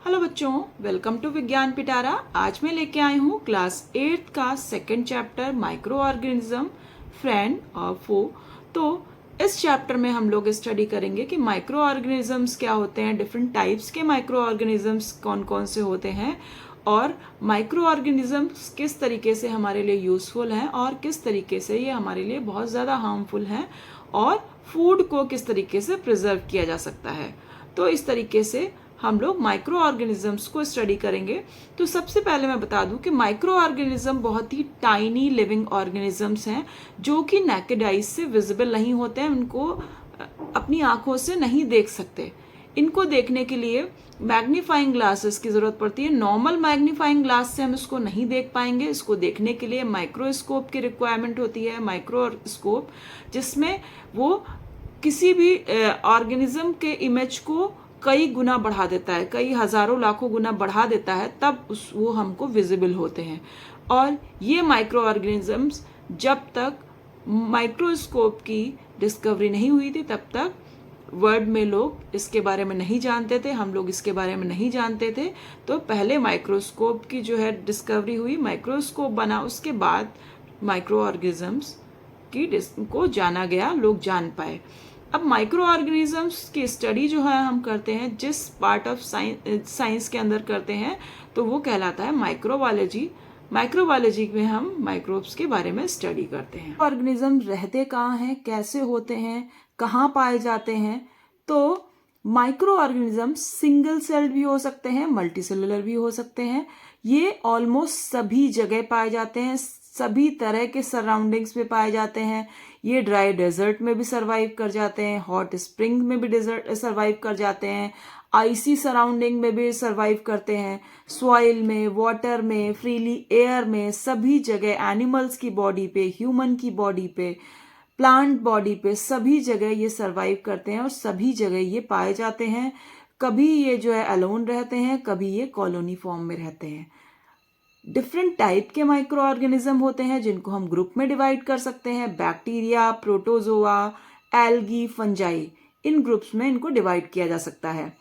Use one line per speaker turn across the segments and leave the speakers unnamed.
Hello बच्चों, welcome to विज्ञान पिटारा। आज मैं लेके आई हूँ क्लास 8 का second chapter micro organism friend और फो। तो इस चैप्टर में हम लोग स्टडी करेंगे कि माइक्रो ऑर्गेनिजम्स क्या होते हैं, डिफरेंट टाइप्स के माइक्रो ऑर्गेनिजम्स कौन कौन से होते हैं और माइक्रो ऑर्गेनिजम्स किस तरीके से हमारे लिए यूजफुल हैं और किस तरीके से ये हमारे लिए बहुत ज़्यादा हार्मफुल हैं और फूड को किस तरीके से प्रिजर्व किया जा सकता है। तो इस तरीके से हम लोग माइक्रो ऑर्गेनिजम्स को स्टडी करेंगे। तो सबसे पहले मैं बता दूं कि माइक्रो ऑर्गेनिज्म बहुत ही टाइनी लिविंग ऑर्गेनिजम्स हैं जो कि नेकेड आइज से विजिबल नहीं होते हैं, उनको अपनी आंखों से नहीं देख सकते। इनको देखने के लिए मैग्नीफाइंग ग्लासेस की जरूरत पड़ती है। नॉर्मल मैग्नीफाइंग ग्लास से हम इसको नहीं देख पाएंगे। इसको देखने के लिए माइक्रोस्कोप की रिक्वायरमेंट होती है, माइक्रोस्कोप, जिसमें वो किसी भी ऑर्गेनिज्म के इमेज को कई गुना बढ़ा देता है, कई हजारों लाखों गुना बढ़ा देता है, तब वो हमको विजिबल होते हैं। और ये माइक्रो ऑर्गेनिजम्स जब तक माइक्रोस्कोप की डिस्कवरी नहीं हुई थी तब तक वर्ल्ड में लोग इसके बारे में नहीं जानते थे, हम लोग इसके बारे में नहीं जानते थे। तो पहले माइक्रोस्कोप की जो है डिस्कवरी हुई, माइक्रोस्कोप बना, उसके बाद माइक्रो ऑर्गेनिजम्स को जाना गया, लोग जान पाए। अब माइक्रो ऑर्गेनिजम्स की स्टडी जो है हम करते हैं, जिस पार्ट ऑफ साइंस के अंदर करते हैं, तो वो कहलाता है माइक्रोबायोलॉजी। माइक्रोबायोलॉजी में हम माइक्रोब्स के बारे में स्टडी करते हैं। ऑर्गेनिज्म रहते कहाँ हैं, कैसे होते हैं, कहाँ पाए जाते हैं। तो माइक्रो ऑर्गेनिज्म सिंगल सेल्ड भी हो सकते हैं, मल्टी सेलुलर भी हो सकते हैं। ये ऑलमोस्ट सभी जगह पाए जाते हैं, सभी तरह के सराउंडिंग्स में पाए जाते हैं। ये ड्राई डेजर्ट में भी सरवाइव कर जाते हैं, हॉट स्प्रिंग में भी डेजर्ट सरवाइव कर जाते हैं, आइसी सराउंडिंग में भी सरवाइव करते हैं, सॉइल में, वाटर में, फ्रीली एयर में, सभी जगह, एनिमल्स की बॉडी पे, ह्यूमन की बॉडी पे, प्लांट बॉडी पे, सभी जगह ये सरवाइव करते हैं और सभी जगह ये पाए जाते हैं। कभी ये जो है अलोन रहते हैं, कभी ये कॉलोनी फॉर्म में रहते हैं। डिफरेंट टाइप के माइक्रो ऑर्गेनिज्म होते हैं जिनको हम ग्रुप में डिवाइड कर सकते हैं। बैक्टीरिया, प्रोटोजोआ, एल्गी, फंजाई, इन ग्रुप्स में इनको डिवाइड किया जा सकता है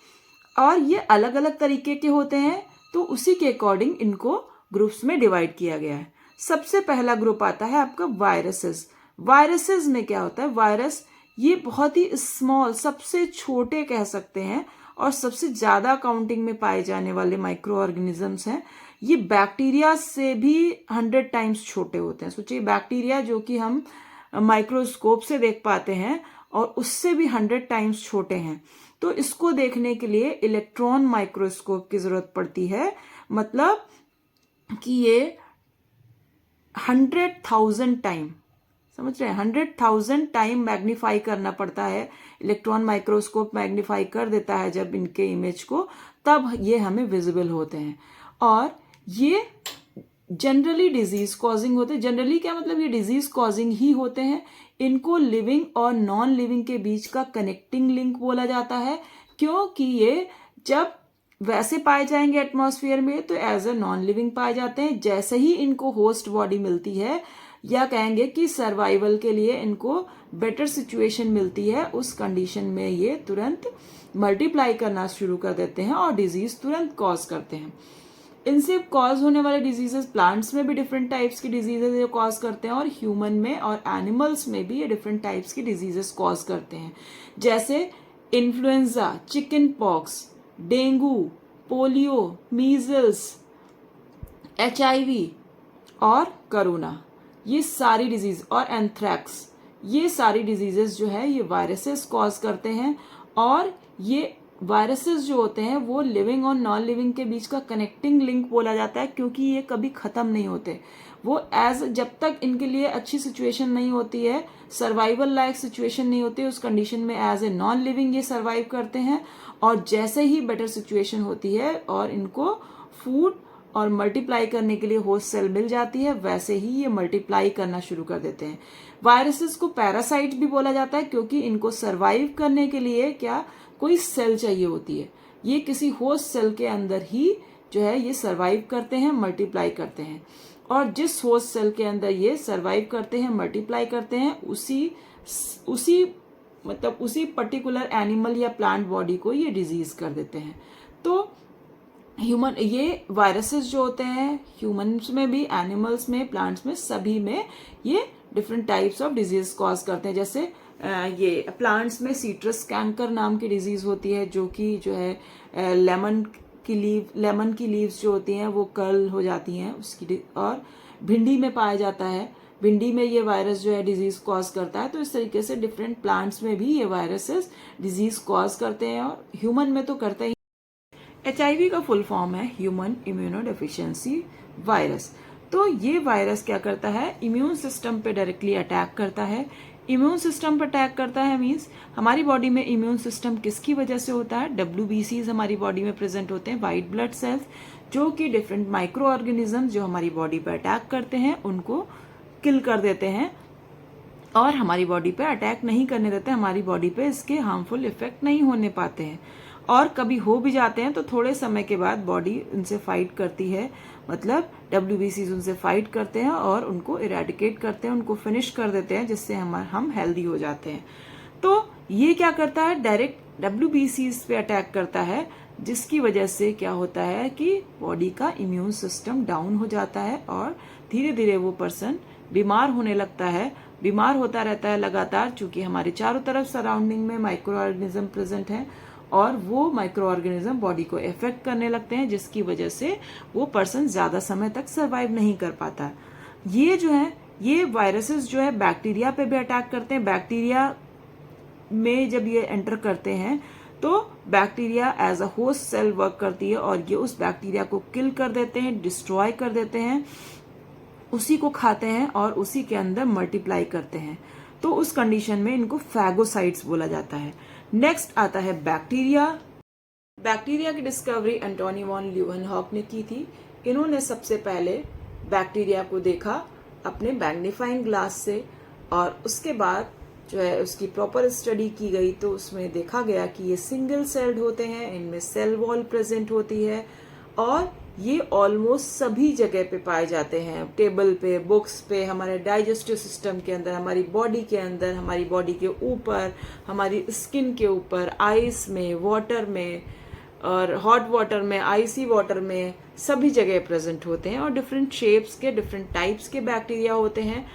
और ये अलग अलग तरीके के होते हैं, तो उसी के अकॉर्डिंग इनको ग्रुप्स में डिवाइड किया गया है। सबसे पहला ग्रुप आता है आपका वायरसेस। वायरसेस में क्या होता है, वायरस ये बहुत ही स्मॉल, सबसे छोटे कह सकते हैं और सबसे ज्यादा काउंटिंग में पाए जाने वाले माइक्रो ऑर्गेनिजम्स हैं। ये बैक्टीरिया से भी 100 टाइम्स छोटे होते हैं। सोचिए, बैक्टीरिया जो कि हम माइक्रोस्कोप से देख पाते हैं और उससे भी 100 टाइम्स छोटे हैं। तो इसको देखने के लिए इलेक्ट्रॉन माइक्रोस्कोप की जरूरत पड़ती है, मतलब कि ये 100,000 टाइम, समझ रहे हैं, 100,000 टाइम मैग्नीफाई करना पड़ता है। इलेक्ट्रॉन माइक्रोस्कोप मैग्नीफाई कर देता है जब इनके इमेज को, तब ये हमें विजिबल होते हैं। और ये जनरली डिजीज कॉजिंग होते हैं। जनरली क्या मतलब, ये डिजीज कॉजिंग ही होते हैं। इनको लिविंग और नॉन लिविंग के बीच का कनेक्टिंग लिंक बोला जाता है, क्योंकि ये जब वैसे पाए जाएंगे एटमॉस्फेयर में तो एज ए नॉन लिविंग पाए जाते हैं। जैसे ही इनको होस्ट बॉडी मिलती है या कहेंगे कि सर्वाइवल के लिए इनको बेटर सिचुएशन मिलती है, उस कंडीशन में ये तुरंत मल्टीप्लाई करना शुरू कर देते हैं और डिजीज तुरंत कॉज करते हैं। इनसे कॉज होने वाले डिजीजेस, प्लांट्स में भी डिफरेंट टाइप्स की डिजीजेस जो कॉज करते हैं और ह्यूमन में और एनिमल्स में भी ये डिफरेंट टाइप्स की डिजीजेस कॉज करते हैं, जैसे influenza, chicken pox, dengue, polio, measles, HIV और कोरोना, ये सारी डिजीज, और एंथ्रैक्स, ये सारी डिजीजेस जो है ये वायरसेस कॉज करते हैं। और ये वायरसेस जो होते हैं वो लिविंग और नॉन लिविंग के बीच का कनेक्टिंग लिंक बोला जाता है, क्योंकि ये कभी खत्म नहीं होते। वो जब तक इनके लिए अच्छी सिचुएशन नहीं होती है, सर्वाइवल लाइक सिचुएशन नहीं होती, उस कंडीशन में एज ए नॉन लिविंग ये सर्वाइव करते हैं। और जैसे ही बेटर सिचुएशन होती है और इनको फूड और मल्टीप्लाई करने के लिए होस्ट सेल मिल जाती है, वैसे ही ये मल्टीप्लाई करना शुरू कर देते हैं। वायरसेस को पैरासाइट भी बोला जाता है, क्योंकि इनको सरवाइव करने के लिए क्या, कोई सेल चाहिए होती है। ये किसी होस्ट सेल के अंदर ही जो है ये सरवाइव करते हैं, मल्टीप्लाई करते हैं, और जिस होस्ट सेल के अंदर ये सरवाइव करते हैं, मल्टीप्लाई करते हैं, उसी पर्टिकुलर एनिमल या प्लांट बॉडी को ये डिजीज कर देते हैं। तो ह्यूमन, ये वायरसेस जो होते हैं ह्यूमन्स में भी, एनिमल्स में, प्लांट्स में, सभी में ये different types of disease cause करते हैं। जैसे ये प्लांट्स में सीट्रस कैंकर नाम की डिजीज होती है, जो कि जो है लेमन की लीव्स जो होती हैं वो कर्ल हो जाती हैं उसकी, और भिंडी में पाया जाता है, भिंडी में ये वायरस जो है डिजीज कॉज करता है। तो इस तरीके से डिफरेंट प्लांट्स में भी ये वायरसेस डिजीज कॉज करते हैं, और ह्यूमन में तो करते ही। HIV का फुल फॉर्म है ह्यूमन इम्यूनो डेफिशिएंसी वायरस। तो ये वायरस क्या करता है, इम्यून सिस्टम पे डायरेक्टली अटैक करता है। इम्यून सिस्टम पर अटैक करता है मीन्स हमारी बॉडी में इम्यून सिस्टम किसकी वजह से होता है, WBCs हमारी बॉडी में प्रेजेंट होते हैं, वाइट ब्लड सेल्स, जो कि डिफरेंट माइक्रो ऑर्गेनिज्म जो हमारी बॉडी पर अटैक करते हैं उनको किल कर देते हैं, और हमारी बॉडी पे अटैक नहीं करने देते, हमारी बॉडी पे इसके हार्मफुल इफेक्ट नहीं होने पाते हैं। और कभी हो भी जाते हैं तो थोड़े समय के बाद बॉडी उनसे फाइट करती है, मतलब WBCs उनसे फाइट करते हैं और उनको इरेडिकेट करते हैं, उनको फिनिश कर देते हैं, जिससे हम हेल्दी हो जाते हैं। तो ये क्या करता है, डायरेक्ट WBCs पे अटैक करता है, जिसकी वजह से क्या होता है कि बॉडी का इम्यून सिस्टम डाउन हो जाता है और धीरे धीरे वो पर्सन बीमार होने लगता है, बीमार होता रहता है लगातार, चूंकि हमारे चारों तरफ सराउंडिंग में माइक्रो ऑर्गेनिज्म प्रेजेंट है और वो माइक्रो ऑर्गेनिज्म बॉडी को इफेक्ट करने लगते हैं, जिसकी वजह से वो पर्सन ज्यादा समय तक सरवाइव नहीं कर पाता। ये जो है, ये वायरसेस जो है बैक्टीरिया पे भी अटैक करते हैं। बैक्टीरिया में जब ये एंटर करते हैं तो bacteria as a host cell work करती है और ये उस बैक्टीरिया को किल कर देते हैं, डिस्ट्रॉय कर देते हैं, उसी को खाते हैं और उसी के अंदर मल्टीप्लाई करते हैं। तो उस कंडीशन में इनको फैगोसाइट्स बोला जाता है। नेक्स्ट आता है बैक्टीरिया। बैक्टीरिया की डिस्कवरी एंटोनी वॉन ल्यूवेनहॉक ने की थी। इन्होंने सबसे पहले बैक्टीरिया को देखा अपने मैग्नीफाइंग ग्लास से, और उसके बाद जो है उसकी प्रॉपर स्टडी की गई, तो उसमें देखा गया कि ये सिंगल सेल्ड होते हैं, इनमें सेल वॉल प्रेजेंट होती है और ये ऑलमोस्ट सभी जगह पे पाए जाते हैं, टेबल पे, बुक्स पे, हमारे डाइजेस्टिव सिस्टम के अंदर, हमारी बॉडी के अंदर, हमारी बॉडी के ऊपर, हमारी स्किन के ऊपर, आइस में, वाटर में, और हॉट वाटर में, आइसी वाटर में, सभी जगह प्रेजेंट होते हैं। और डिफरेंट शेप्स के, डिफरेंट टाइप्स के बैक्टीरिया होते हैं।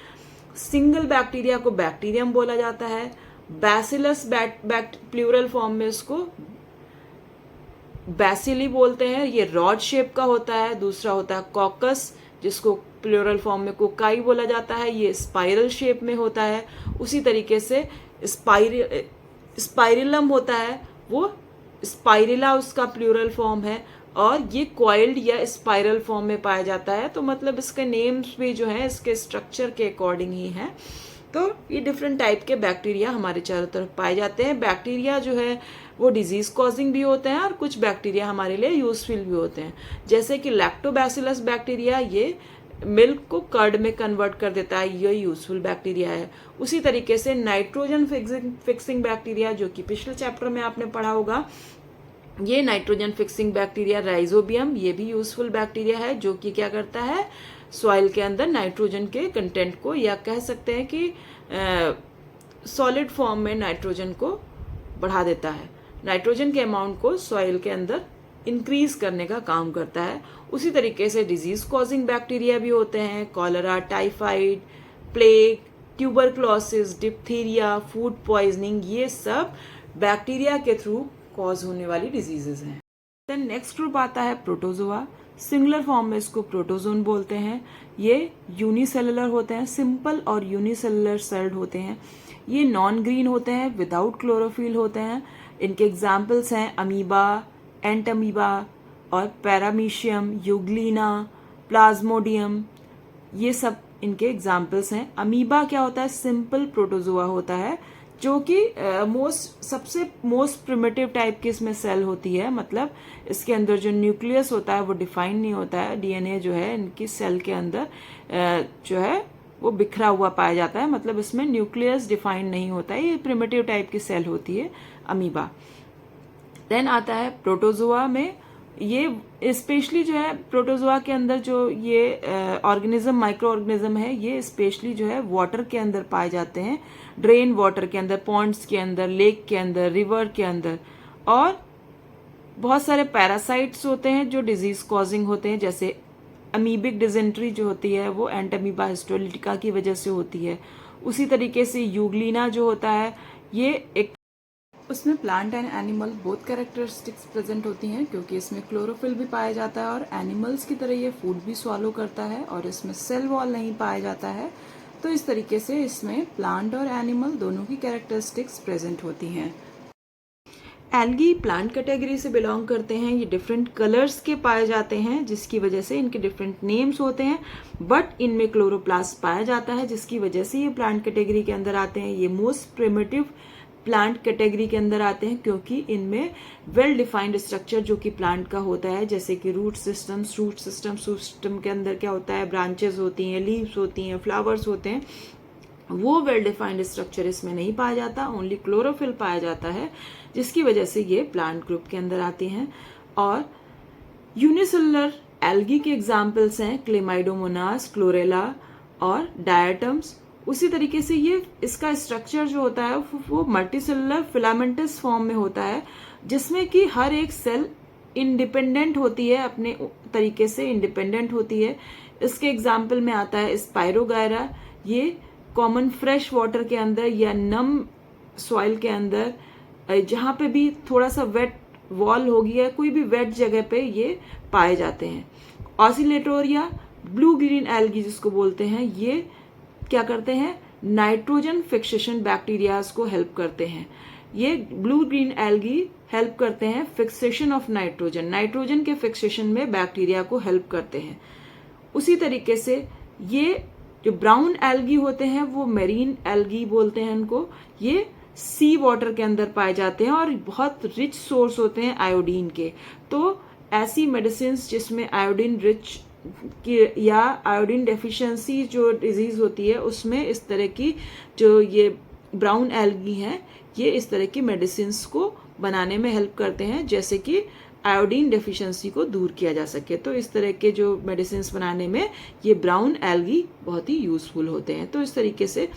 सिंगल बैक्टीरिया को बैक्टीरियम बोला जाता है। बैसिलस प्लूरल फॉर्म में इसको बैसिली बोलते हैं, ये रॉड शेप का होता है। दूसरा होता है कॉकस, जिसको प्लूरल फॉर्म में कोकाई बोला जाता है, ये स्पाइरल शेप में होता है। उसी तरीके से स्पाइरिलम होता है, वो स्पाइरिला उसका प्लूरल फॉर्म है, और ये कॉइल्ड या स्पाइरल फॉर्म में पाया जाता है। तो मतलब इसके नेम्स भी जो है इसके स्ट्रक्चर के अकॉर्डिंग ही है। तो ये डिफरेंट टाइप के बैक्टीरिया हमारे चारों तरफ पाए जाते हैं। बैक्टीरिया जो है वो डिजीज कॉजिंग भी होते हैं और कुछ बैक्टीरिया हमारे लिए यूजफुल भी होते हैं, जैसे कि लैक्टोबैसिलस बैक्टीरिया, ये मिल्क को कर्ड में कन्वर्ट कर देता है, ये यूजफुल बैक्टीरिया है। उसी तरीके से नाइट्रोजन फिक्सिंग बैक्टीरिया, जो कि पिछले चैप्टर में आपने पढ़ा होगा, ये नाइट्रोजन फिक्सिंग बैक्टीरिया राइजोबियम, ये भी यूजफुल बैक्टीरिया है, जो कि क्या करता है, सॉइल के अंदर नाइट्रोजन के कंटेंट को, या कह सकते हैं कि सॉलिड फॉर्म में नाइट्रोजन को बढ़ा देता है, नाइट्रोजन के अमाउंट को सॉइल के अंदर इंक्रीज करने का काम करता है। उसी तरीके से डिजीज कॉजिंग बैक्टीरिया भी होते हैं, cholera, typhoid, plague, tuberculosis, diphtheria, food poisoning, ये सब बैक्टीरिया के थ्रू कॉज होने वाली डिजीजेस हैं। देन नेक्स्ट ग्रुप आता है प्रोटोजोआ। सिंगुलर फॉर्म में इसको प्रोटोजोन बोलते हैं। ये यूनिसेलुलर होते हैं, सिंपल और यूनिसेलुलर सेल्ड होते हैं। ये नॉन ग्रीन होते हैं, विदाउट क्लोरोफिल होते हैं। इनके एग्जाम्पल्स हैं अमीबा, एंटमीबा और पैरामीशियम, यूग्लिना, प्लाज्मोडियम, ये सब इनके एग्जाम्पल्स हैं। अमीबा क्या होता है, सिंपल प्रोटोजोआ होता है, जो कि सबसे मोस्ट प्रिमिटिव टाइप की इसमें सेल होती है, मतलब इसके अंदर जो न्यूक्लियस होता है वो डिफाइन नहीं होता है। डीएनए जो है इनकी सेल के अंदर जो है वो बिखरा हुआ पाया जाता है, मतलब इसमें न्यूक्लियस डिफाइन नहीं होता है। ये प्रिमिटिव टाइप की सेल होती है अमीबा। देन आता है प्रोटोजोआ में, ये स्पेशली जो है प्रोटोजोआ के अंदर जो ये ऑर्गेनिज्म, माइक्रो ऑर्गेनिज्म है, ये स्पेशली जो है वाटर के अंदर पाए जाते हैं, ड्रेन वाटर के अंदर, पॉन्ड्स के अंदर, लेक के अंदर, रिवर के अंदर। और बहुत सारे पैरासाइट्स होते हैं जो डिजीज कॉजिंग होते हैं, जैसे अमीबिक डिजेंट्री जो होती है वो एंटमीबा हिस्टोलिटिका की वजह से होती है। उसी तरीके से यूग्लिना जो होता है ये एक, उसमें plant and animal both characteristics present होती हैं, क्योंकि इसमें क्लोरोफिल भी पाया जाता है और एनिमल्स की तरह ये फूड भी स्वालो करता है, और इसमें सेल वॉल नहीं पाया जाता है। तो इस तरीके से इसमें प्लांट और एनिमल दोनों की कैरेक्टरिस्टिक्स प्रेजेंट होती हैं। एल्गी प्लांट कैटेगरी से बिलोंग करते हैं। ये डिफरेंट कलर्स के पाए जाते हैं, जिसकी वजह से इनके डिफरेंट नेम्स होते हैं, बट इनमें क्लोरोप्लास्ट पाया जाता है, जिसकी वजह से ये प्लांट कैटेगरी के अंदर आते हैं। ये मोस्ट प्रिमिटिव प्लांट कैटेगरी के अंदर आते हैं, क्योंकि इनमें वेल डिफाइंड स्ट्रक्चर जो कि प्लांट का होता है, जैसे कि रूट सिस्टम के अंदर क्या होता है, ब्रांचेस होती हैं, लीव्स होती हैं, फ्लावर्स होते हैं, वो वेल डिफाइंड स्ट्रक्चर इसमें नहीं पाया जाता, ओनली क्लोरोफिल पाया जाता है, जिसकी वजह से ये प्लांट ग्रुप के अंदर आते हैं। और यूनिसेलुलर एल्गी के एग्जाम्पल्स हैं क्लेमाइडोमोनास, क्लोरेला और डायटम्स। उसी तरीके से ये इसका स्ट्रक्चर जो होता है वो मल्टीसेलुलर फिलामेंटस फॉर्म में होता है, जिसमें कि हर एक सेल इंडिपेंडेंट होती है, अपने तरीके से इंडिपेंडेंट होती है। इसके एग्जाम्पल में आता है स्पाइरोगायरा। ये कॉमन फ्रेश वाटर के अंदर या नम सॉइल के अंदर, जहाँ पे भी थोड़ा सा वेट वॉल होगी या कोई भी वेट जगह पे ये पाए जाते हैं। ऑसिलेटोरिया ब्लू ग्रीन एल्गी जिसको बोलते हैं, ये क्या करते हैं, नाइट्रोजन फिक्सेशन बैक्टीरियाज को हेल्प करते हैं। ये ब्लू ग्रीन एल्गी हेल्प करते हैं फिक्सेशन ऑफ नाइट्रोजन के फिक्सेशन में बैक्टीरिया को हेल्प करते हैं। उसी तरीके से ये जो ब्राउन एल्गी होते हैं वो मेरीन एल्गी बोलते हैं उनको, ये सी वाटर के अंदर पाए जाते हैं और बहुत रिच सोर्स होते हैं आयोडीन के। तो ऐसी मेडिसिन जिसमें आयोडीन रिच की या आयोडीन डेफिशिएंसी जो डिजीज होती है, उसमें इस तरह की जो ये ब्राउन एल्गी हैं, ये इस तरह की मेडिसिन को बनाने में हेल्प करते हैं, जैसे कि आयोडीन डेफिशिएंसी को दूर किया जा सके। तो इस तरह के जो मेडिसिन बनाने में ये ब्राउन एल्गी बहुत ही यूजफुल होते हैं। तो इस तरीके से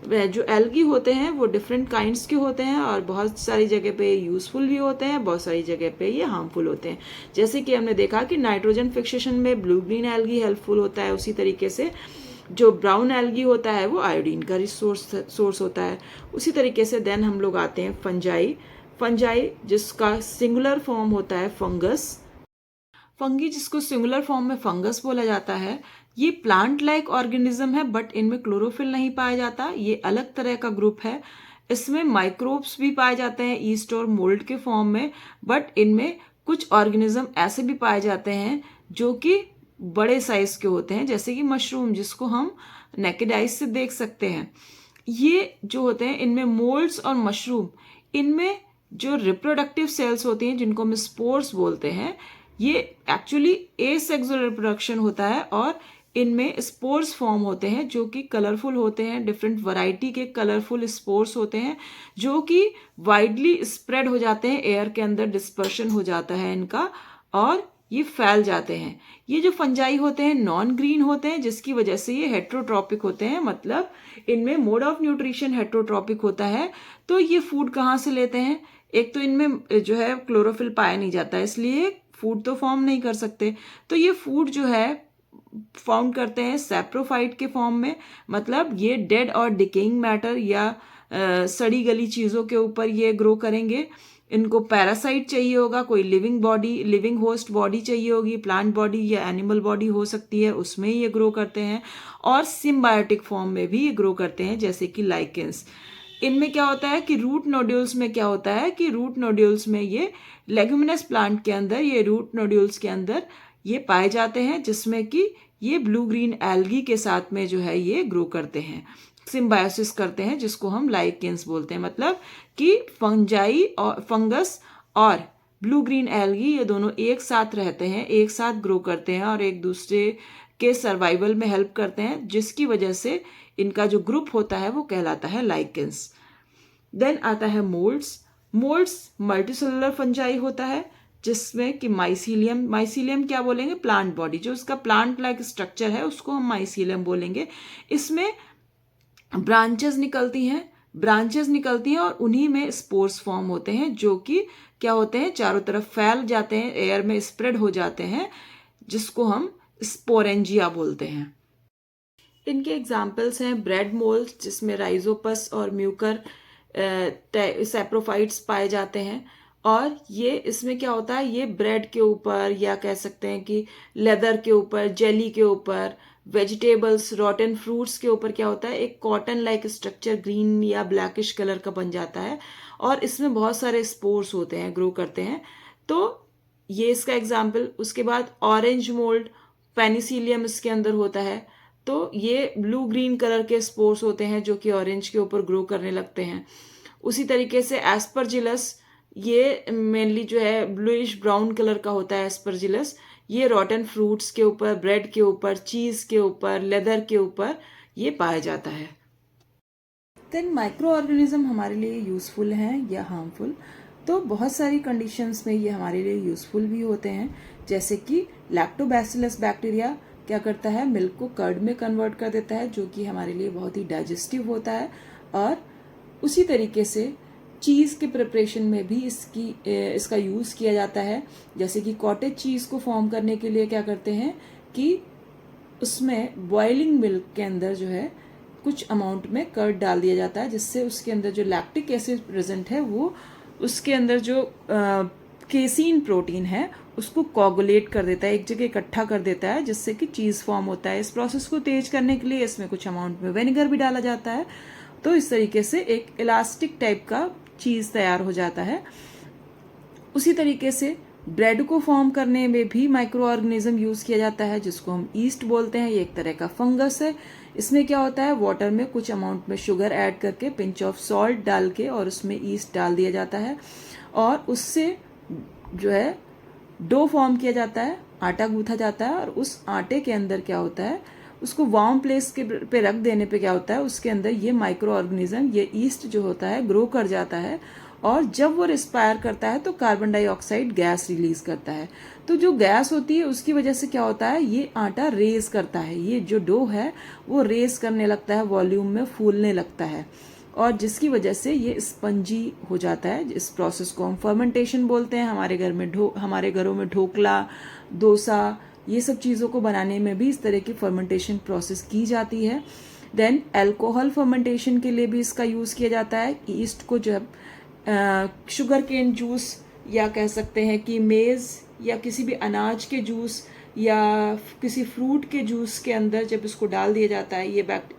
जो एल्गी होते हैं वो डिफरेंट काइंड्स के होते हैं और बहुत सारी जगह पे यूजफुल भी होते हैं, बहुत सारी जगह पे ये हार्मफुल होते हैं। जैसे कि हमने देखा कि नाइट्रोजन फिक्सेशन में ब्लू ग्रीन एल्गी हेल्पफुल होता है, उसी तरीके से जो ब्राउन एल्गी होता है वो आयोडीन का सोर्स होता है। उसी तरीके से देन हम लोग आते हैं फंजाई जिसका सिंगुलर फॉर्म होता है फंगस। फंगी जिसको सिंगुलर फॉर्म में फंगस बोला जाता है, ये प्लांट लाइक ऑर्गेनिज्म है, बट इनमें क्लोरोफिल नहीं पाया जाता। ये अलग तरह का ग्रुप है। इसमें माइक्रोब्स भी पाए जाते हैं ईस्ट और मोल्ड के फॉर्म में, बट इनमें कुछ ऑर्गेनिज्म ऐसे भी पाए जाते हैं जो कि बड़े साइज के होते हैं, जैसे कि मशरूम जिसको हम नेकेड आइज से देख सकते हैं। ये जो होते हैं इनमें मोल्ड्स और मशरूम, इनमें जो रिप्रोडक्टिव सेल्स होती हैं जिनको हम स्पोर्स बोलते हैं, ये एक्चुअली एसेक्सुअल रिप्रोडक्शन होता है और इनमें स्पोर्स फॉर्म होते हैं जो कि कलरफुल होते हैं। डिफरेंट वैरायटी के कलरफुल स्पोर्स होते हैं जो कि वाइडली स्प्रेड हो जाते हैं, एयर के अंदर डिस्पर्शन हो जाता है इनका और ये फैल जाते हैं। ये जो फंजाई होते हैं नॉन ग्रीन होते हैं, जिसकी वजह से ये हेट्रोट्रॉपिक होते हैं, मतलब इनमें मोड ऑफ न्यूट्रिशन हेट्रोट्रॉपिक होता है। तो ये फूड कहाँ से लेते हैं, एक तो इनमें जो है क्लोरोफिल पाया नहीं जाता, इसलिए फूड तो फॉर्म नहीं कर सकते। तो ये फूड जो है फाउंड करते हैं सैप्रोफाइट के फॉर्म में, मतलब ये डेड और डिकेइंग मैटर या सड़ी गली चीज़ों के ऊपर ये ग्रो करेंगे। इनको पैरासाइट चाहिए होगा, कोई लिविंग होस्ट बॉडी चाहिए होगी, प्लांट बॉडी या एनिमल बॉडी हो सकती है, उसमें ये ग्रो करते हैं। और सिम्बायोटिक फॉर्म में भी ये ग्रो करते हैं, जैसे कि लाइकेंस। इनमें क्या होता है कि रूट नोड्यूल्स में क्या होता है कि रूट नोड्यूल्स में ये लेग्यूमिनस प्लांट के अंदर, ये रूट नोड्यूल्स के अंदर ये पाए जाते हैं, जिसमें कि ये ब्लू ग्रीन एल्गी के साथ में जो है ये ग्रो करते हैं, सिम्बायोसिस करते हैं, जिसको हम लाइकेंस बोलते हैं। मतलब कि फंजाई और फंगस और ब्लू ग्रीन एल्गी ये दोनों एक साथ रहते हैं, एक साथ ग्रो करते हैं और एक दूसरे के सर्वाइवल में हेल्प करते हैं, जिसकी वजह से इनका जो ग्रुप होता है वो कहलाता है लाइकेंस। देन आता है मोल्ड्स मल्टीसेलुलर फंजाई होता है, जिसमें कि माइसीलियम क्या बोलेंगे, प्लांट बॉडी, जो उसका प्लांट लाइक स्ट्रक्चर है उसको हम माइसीलियम बोलेंगे। इसमें ब्रांचेस निकलती हैं, ब्रांचेस निकलती हैं और उन्हीं में स्पोर्स फॉर्म होते हैं, जो कि क्या होते हैं, चारों तरफ फैल जाते हैं, एयर में स्प्रेड हो जाते हैं, जिसको हम स्पोरेंजिया बोलते हैं। इनके एग्जाम्पल्स हैं ब्रेड मोल्ड, जिसमें राइजोपस और म्यूकर सैप्रोफाइट्स पाए जाते हैं। और ये इसमें क्या होता है, ये ब्रेड के ऊपर या कह सकते हैं कि लेदर के ऊपर, जेली के ऊपर, वेजिटेबल्स, रॉटन फ्रूट्स के ऊपर क्या होता है, एक कॉटन लाइक स्ट्रक्चर ग्रीन या ब्लैकिश कलर का बन जाता है और इसमें बहुत सारे स्पोर्स होते हैं, ग्रो करते हैं। तो ये इसका एग्जाम्पल। उसके बाद ऑरेंज मोल्ड, पेनिसिलियम इसके अंदर होता है। तो ये ब्लू ग्रीन कलर के स्पोर्स होते हैं जो कि ऑरेंज के ऊपर ग्रो करने लगते हैं। उसी तरीके से एस्परजिलस, ये मेनली जो है ब्लूइश ब्राउन कलर का होता है एस्परजिलस। ये रॉटन फ्रूट्स के ऊपर, ब्रेड के ऊपर, चीज के ऊपर, लेदर के ऊपर ये पाया जाता है। देन माइक्रो ऑर्गेनिज्म हमारे लिए यूजफुल हैं या हार्मफुल? तो बहुत सारी कंडीशंस में ये हमारे लिए यूजफुल भी होते हैं, जैसे कि लैक्टोबैसिलस बैक्टीरिया क्या करता है, मिल्क को कर्ड में कन्वर्ट कर देता है, जो कि हमारे लिए बहुत ही डाइजेस्टिव होता है। और उसी तरीके से चीज़ के प्रिपरेशन में भी इसका यूज़ किया जाता है। जैसे कि कॉटेज चीज़ को फॉर्म करने के लिए क्या करते हैं कि उसमें बॉइलिंग मिल्क के अंदर जो है कुछ अमाउंट में कर्ड डाल दिया जाता है, जिससे उसके अंदर जो लैक्टिक एसिड प्रेजेंट है वो उसके अंदर जो केसीन प्रोटीन है उसको कोगुलेट कर देता है, एक जगह इकट्ठा कर देता है, जिससे कि चीज़ फॉर्म होता है। इस प्रोसेस को तेज करने के लिए इसमें कुछ अमाउंट में विनेगर भी डाला जाता है। तो इस तरीके से एक इलास्टिक टाइप का चीज़ तैयार हो जाता है। उसी तरीके से ब्रेड को फॉर्म करने में भी माइक्रो ऑर्गेनिज्म यूज किया जाता है, जिसको हम ईस्ट बोलते हैं। ये एक तरह का फंगस है। इसमें क्या होता है, वाटर में कुछ अमाउंट में शुगर ऐड करके, पिंच ऑफ सॉल्ट डाल के और उसमें ईस्ट डाल दिया जाता है और उससे जो है डो फॉर्म किया जाता है, आटा गूंथा जाता है। और उस आटे के अंदर क्या होता है, उसको वार्म प्लेस के पे रख देने पे क्या होता है, उसके अंदर ये माइक्रो ऑर्गेनिज्म, ये ईस्ट जो होता है, ग्रो कर जाता है। और जब वो रिस्पायर करता है तो कार्बन डाइऑक्साइड गैस रिलीज करता है। तो जो गैस होती है उसकी वजह से क्या होता है, ये आटा रेज करता है, ये जो डो है वो रेज करने लगता है, वॉल्यूम में फूलने लगता है और जिसकी वजह से ये स्पंजी हो जाता है। इस प्रोसेस को हम फर्मेंटेशन बोलते हैं। हमारे घरों में ढोकला, डोसा, ये सब चीज़ों को बनाने में भी इस तरह की फर्मेंटेशन प्रोसेस की जाती है। देन अल्कोहल फर्मेंटेशन के लिए भी इसका यूज़ किया जाता है। ईस्ट को जब शुगर केन जूस या कह सकते हैं कि मेज़ या किसी भी अनाज के जूस या किसी फ्रूट के जूस के अंदर जब इसको डाल दिया जाता है,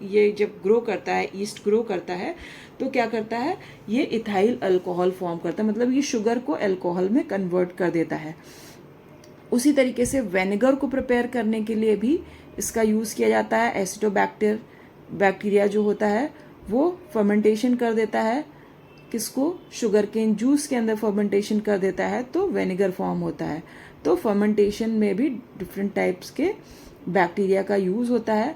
ये जब ग्रो करता है, ईस्ट ग्रो करता है, तो क्या करता है, ये इथाइल अल्कोहल फॉर्म करता है, मतलब ये शुगर को अल्कोहल में कन्वर्ट कर देता है। उसी तरीके से विनेगर को प्रिपेयर करने के लिए भी इसका यूज़ किया जाता है। एसिडोबैक्टर बैक्टीरिया जो होता है वो फर्मेंटेशन कर देता है, किसको, शुगर केन जूस के अंदर फर्मेंटेशन कर देता है तो विनेगर फॉर्म होता है। तो फर्मेंटेशन में भी डिफरेंट टाइप्स के बैक्टीरिया का यूज़ होता है।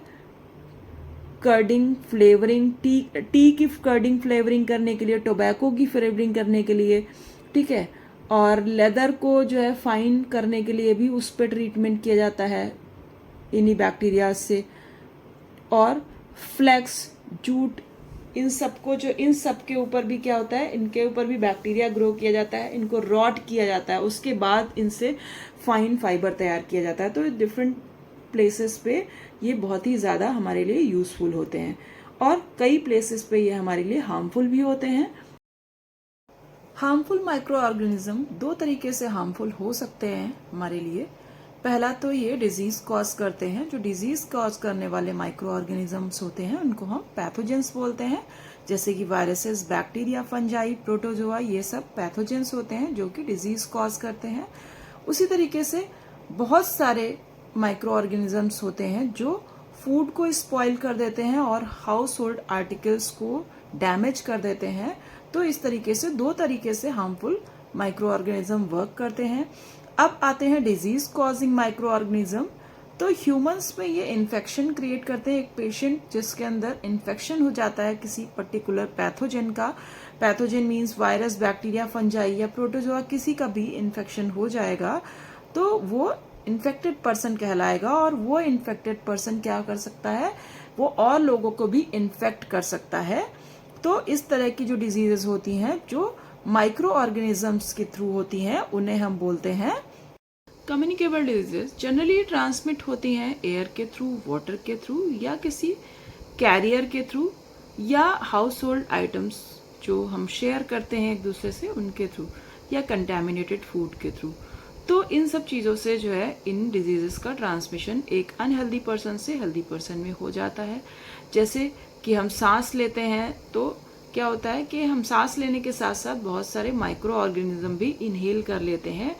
कर्डिंग, फ्लेवरिंग, टी की कर्डिंग फ्लेवरिंग करने के लिए, टोबैको की फ्लेवरिंग करने के लिए, ठीक है। और लेदर को जो है फाइन करने के लिए भी उस पर ट्रीटमेंट किया जाता है इन्हीं बैक्टीरिया से। और फ्लैक्स, जूट, इन सब के ऊपर भी क्या होता है, इनके ऊपर भी बैक्टीरिया ग्रो किया जाता है, इनको रॉट किया जाता है, उसके बाद इनसे फाइन फाइबर तैयार किया जाता है। तो डिफरेंट प्लेसेस पे ये बहुत ही ज़्यादा हमारे लिए यूजफुल होते हैं और कई प्लेसेस पे ये हमारे लिए हार्मफुल भी होते हैं। हार्मफुल माइक्रो ऑर्गेनिज्म दो तरीके से हार्मफुल हो सकते हैं हमारे लिए। पहला तो ये डिजीज कॉज करते हैं। जो डिजीज कॉज करने वाले माइक्रो ऑर्गेनिजम्स होते हैं उनको हम पैथोजेंस बोलते हैं, जैसे कि वायरसेस, बैक्टीरिया, फंजाई, प्रोटोजोआ, ये सब पैथोजेंस होते हैं जो कि डिजीज कॉज करते हैं। उसी तरीके से बहुत सारे माइक्रो ऑर्गेनिजम्स होते हैं जो फूड को स्पॉइल कर देते हैं और हाउस होल्ड आर्टिकल्स को डैमेज कर देते हैं। तो इस तरीके से दो तरीके से हार्मफुल माइक्रो ऑर्गेनिज्म वर्क करते हैं। अब आते हैं डिजीज कॉजिंग माइक्रो ऑर्गेनिज्म। तो ह्यूमंस में ये इन्फेक्शन क्रिएट करते हैं। एक पेशेंट जिसके अंदर इन्फेक्शन हो जाता है किसी पर्टिकुलर पैथोजन का, pathogen means virus, bacteria, fungi या प्रोटोजोआ, किसी का भी इन्फेक्शन हो जाएगा तो वो इन्फेक्टेड पर्सन कहलाएगा। और वो इन्फेक्टेड पर्सन क्या कर सकता है, वो और लोगों को भी इन्फेक्ट कर सकता है। तो इस तरह की जो डिजीजेस होती हैं जो माइक्रो ऑर्गेनिजम्स के थ्रू होती हैं उन्हें हम बोलते हैं कम्युनिकेबल डिजीजेस। जनरली ट्रांसमिट होती हैं एयर के थ्रू, वाटर के थ्रू या किसी कैरियर के थ्रू या हाउस होल्ड आइटम्स जो हम शेयर करते हैं एक दूसरे से उनके थ्रू या कंटेमिनेटेड फूड के थ्रू। तो इन सब चीज़ों से जो है इन डिजीजेस का ट्रांसमिशन एक अनहेल्दी पर्सन से हेल्दी पर्सन में हो जाता है। जैसे कि हम सांस लेते हैं तो क्या होता है कि हम सांस लेने के साथ साथ बहुत सारे माइक्रो ऑर्गेनिज्म भी इनहेल कर लेते हैं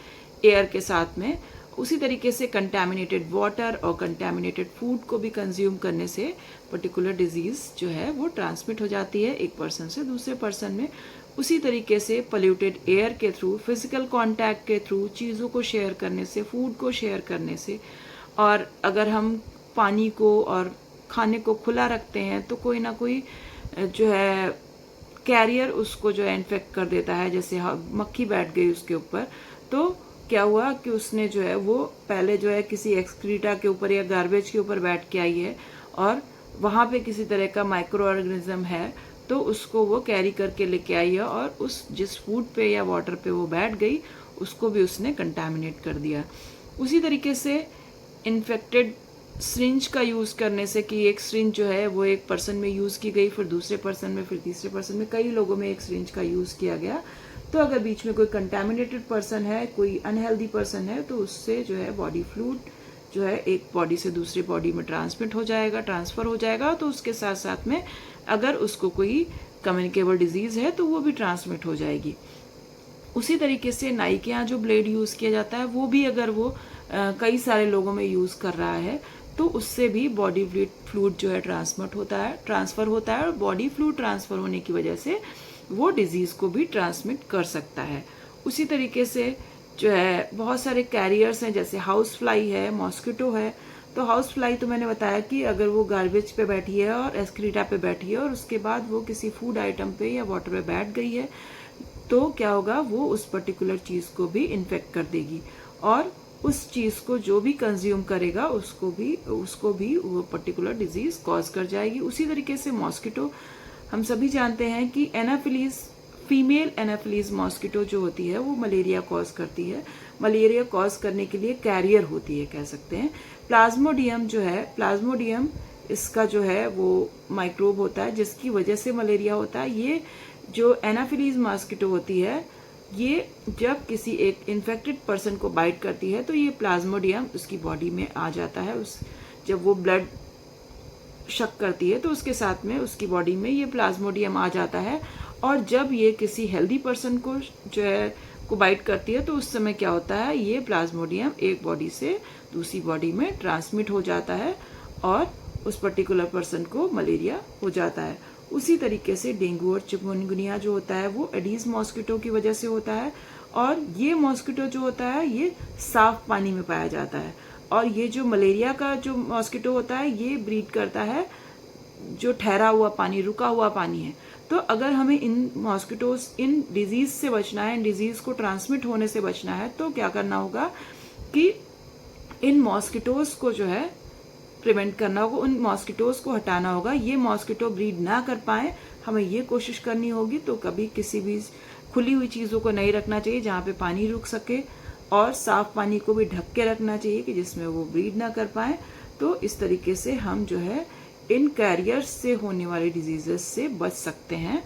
एयर के साथ में। उसी तरीके से कंटेमिनेटेड वाटर और कंटेमिनेटेड फूड को भी कंज्यूम करने से पर्टिकुलर डिजीज जो है वो ट्रांसमिट हो जाती है एक पर्सन से दूसरे पर्सन में। उसी तरीके से पोल्यूटेड एयर के थ्रू, फिजिकल कांटेक्ट के थ्रू, चीज़ों को शेयर करने से, फूड को शेयर करने से, और अगर हम पानी को और खाने को खुला रखते हैं तो कोई ना कोई जो है कैरियर उसको जो है इन्फेक्ट कर देता है। जैसे मक्खी बैठ गई उसके ऊपर तो क्या हुआ कि उसने जो है वो पहले जो है किसी एक्सक्रीटा के ऊपर या गार्बेज के ऊपर बैठ के आई है और वहाँ पे किसी तरह का माइक्रो ऑर्गेनिज्म है तो उसको वो कैरी करके लेके आई है और उस जिस फूड पे या वाटर पे वो बैठ गई उसको भी उसने कंटामिनेट कर दिया। उसी तरीके से इन्फेक्टेड सिरिंज का यूज़ करने से कि एक सिरिंज जो है वो एक पर्सन में यूज़ की गई, फिर दूसरे पर्सन में, फिर तीसरे पर्सन में, कई लोगों में एक सिरिंज का यूज़ किया गया। तो अगर बीच में कोई कंटामिनेटेड पर्सन है, कोई अनहेल्दी पर्सन है तो उससे जो है बॉडी फ्लूइड जो है एक बॉडी से दूसरी बॉडी में ट्रांसफर हो जाएगा। तो उसके साथ साथ में अगर उसको कोई कम्युनिकेबल डिजीज़ है तो वो भी ट्रांसमिट हो जाएगी। उसी तरीके से नाई के यहाँ जो ब्लेड यूज़ किया जाता है वो भी अगर वो कई सारे लोगों में यूज़ कर रहा है तो उससे भी बॉडी फ्लूइड जो है ट्रांसफ़र होता है और बॉडी फ्लूइड ट्रांसफ़र होने की वजह से वो डिजीज़ को भी ट्रांसमिट कर सकता है। उसी तरीके से जो है बहुत सारे कैरियर्स हैं, जैसे हाउस फ्लाई है, मॉस्किटो है। तो हाउस फ्लाई तो मैंने बताया कि अगर वो गार्बेज पे बैठी है और एक्सक्रीटा पे बैठी है और उसके बाद वो किसी फूड आइटम पे या वाटर पे बैठ गई है तो क्या होगा, वो उस पर्टिकुलर चीज़ को भी इन्फेक्ट कर देगी और उस चीज़ को जो भी कंज्यूम करेगा उसको भी वो पर्टिकुलर डिजीज़ कॉज कर जाएगी। उसी तरीके से मॉस्किटो, हम सभी जानते हैं कि एनाफिलीज, फीमेल एनाफिलीज मॉस्किटो जो होती है वो मलेरिया कॉज करती है। मलेरिया कॉज करने के लिए कैरियर होती है कह सकते हैं। प्लाज्मोडियम जो है, प्लाज्मोडियम इसका जो है वो माइक्रोब होता है जिसकी वजह से मलेरिया होता है। ये जो एनाफिलीज मॉस्किटो होती है ये जब किसी एक इन्फेक्टेड पर्सन को बाइट करती है तो ये प्लाज्मोडियम उसकी बॉडी में आ जाता है। जब वो ब्लड शक करती है तो उसके साथ में उसकी बॉडी में ये प्लाज्मोडियम आ जाता है और जब ये किसी हेल्दी पर्सन को जो है को बाइट करती है तो उस समय क्या होता है, ये प्लाज्मोडियम एक बॉडी से दूसरी बॉडी में ट्रांसमिट हो जाता है और उस पर्टिकुलर पर्सन को मलेरिया हो जाता है। उसी तरीके से डेंगू और चिकनगुनिया जो होता है वो एडीज मॉस्किटो की वजह से होता है और ये मॉस्किटो जो होता है ये साफ पानी में पाया जाता है और ये जो मलेरिया का जो मॉस्किटो होता है ये ब्रीड करता है जो ठहरा हुआ पानी, रुका हुआ पानी है। तो अगर हमें इन मॉस्किटोज, इन डिजीज से बचना है, इन डिजीज को ट्रांसमिट होने से बचना है तो क्या करना होगा कि इन मॉस्किटोज को जो है प्रिवेंट करना होगा, उन मॉस्किटोज को हटाना होगा। ये मॉस्किटो ब्रीड ना कर पाए हमें ये कोशिश करनी होगी। तो कभी किसी भी खुली हुई चीज़ों को नहीं रखना चाहिए जहाँ पे पानी रुक सके और साफ पानी को भी ढक के रखना चाहिए कि जिसमें वो ब्रीड ना कर पाए। तो इस तरीके से हम जो है इन कैरियर्स से होने वाले डिजीजेस से बच सकते हैं।